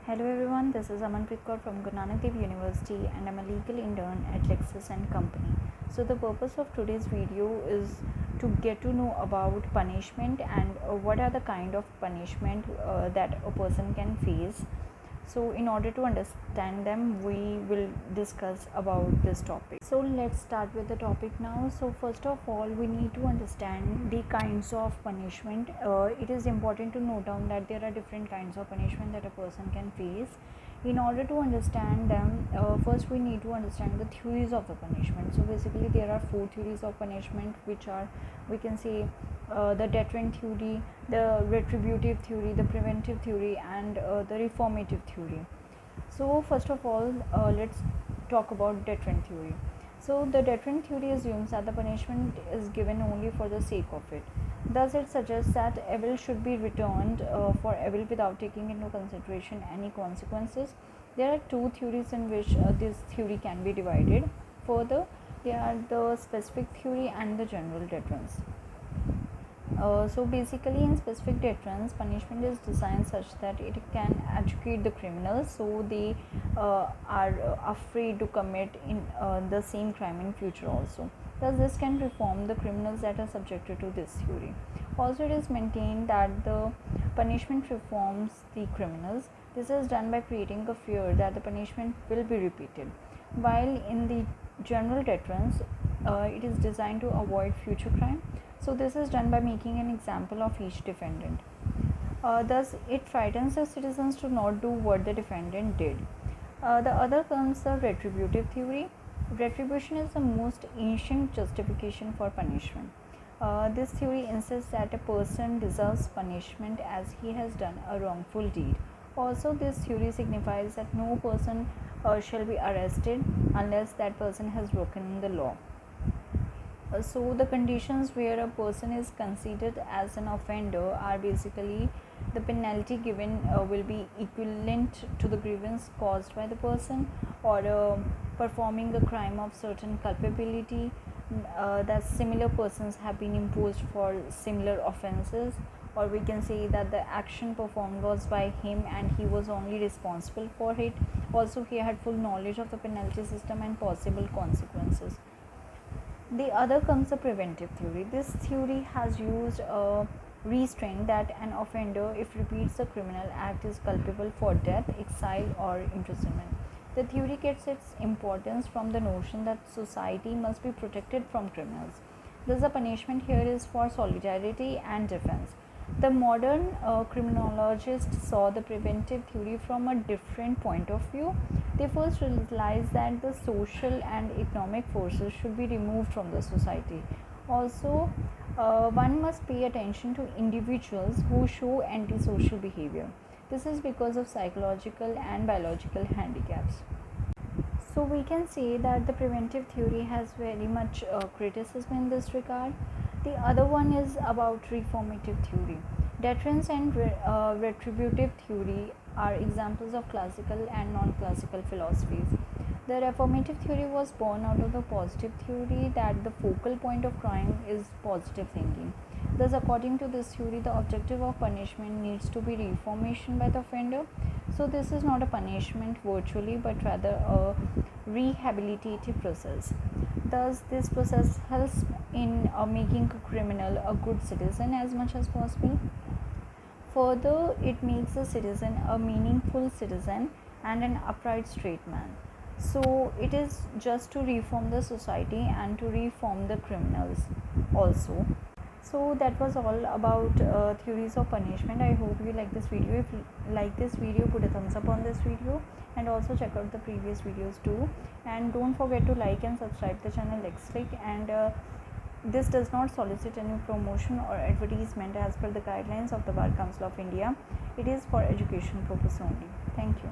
Hello everyone, this is Amanpreet Kaur from Guru Nanak Dev University and I'm a legal intern at Lexis and Company. So the purpose of today's video is to get to know about punishment and what are the kind of punishment that a person can face. So in order to understand them, we will discuss about this topic. So let's start with the topic now. So first of all, we need to understand the kinds of punishment. It is important to note down that there are different kinds of punishment that a person can face. In order to understand them, first we need to understand the theories of the punishment. So basically there are four theories of punishment, which are, we can say, the deterrent theory, the retributive theory, the preventive theory, and the reformative theory. So first of all, let's talk about deterrent theory. So the deterrent theory assumes that the punishment is given only for the sake of it. Thus it suggests that evil should be returned for evil without taking into consideration any consequences. There are two theories in which this theory can be divided. Further, there are the specific theory and the general deterrence. So basically, in specific deterrence, punishment is designed such that it can educate the criminals, so they are afraid to commit in the same crime in future also. Thus this can reform the criminals that are subjected to this theory. Also, it is maintained that the punishment reforms the criminals. This is done by creating a fear that the punishment will be repeated, while in the general deterrence, it is designed to avoid future crime. So this is done by making an example of each defendant. Thus it frightens the citizens to not do what the defendant did. The other comes the retributive theory. Retribution is the most ancient justification for punishment. This theory insists that a person deserves punishment as he has done a wrongful deed. Also, this theory signifies that no person shall be arrested unless that person has broken the law. So the conditions where a person is considered as an offender are basically the penalty given will be equivalent to the grievance caused by the person, or performing a crime of certain culpability, that similar persons have been imposed for similar offenses, or we can say that the action performed was by him and he was only responsible for it. Also, he had full knowledge of the penalty system and possible consequences. The other comes the preventive theory. This theory has used a restraint that an offender, if repeats a criminal act, is culpable for death, exile, or imprisonment. The theory gets its importance from the notion that society must be protected from criminals. Thus, the punishment here is for solidarity and defense. The modern criminologists saw the preventive theory from a different point of view. They first realized that the social and economic forces should be removed from the society. Also, one must pay attention to individuals who show antisocial behavior. This is because of psychological and biological handicaps. So we can say that the preventive theory has very much criticism in this regard. The other one is about reformative theory. Deterrence and retributive theory are examples of classical and non-classical philosophies. The reformative theory was born out of the positive theory that the focal point of crime is positive thinking. Thus, according to this theory, the objective of punishment needs to be reformation by the offender. So this is not a punishment virtually, but rather a rehabilitative process. Thus, this process helps in making a criminal a good citizen as much as possible. Further, it makes a citizen a meaningful citizen and an upright straight man. So it is just to reform the society and to reform the criminals also. So that was all about theories of punishment. I hope you like this video. If you like this video, put a thumbs up on this video and also check out the previous videos too. And don't forget to like and subscribe the channel LexClick. And this does not solicit any promotion or advertisement as per the guidelines of the Bar Council of India. It is for education purpose only. Thank you.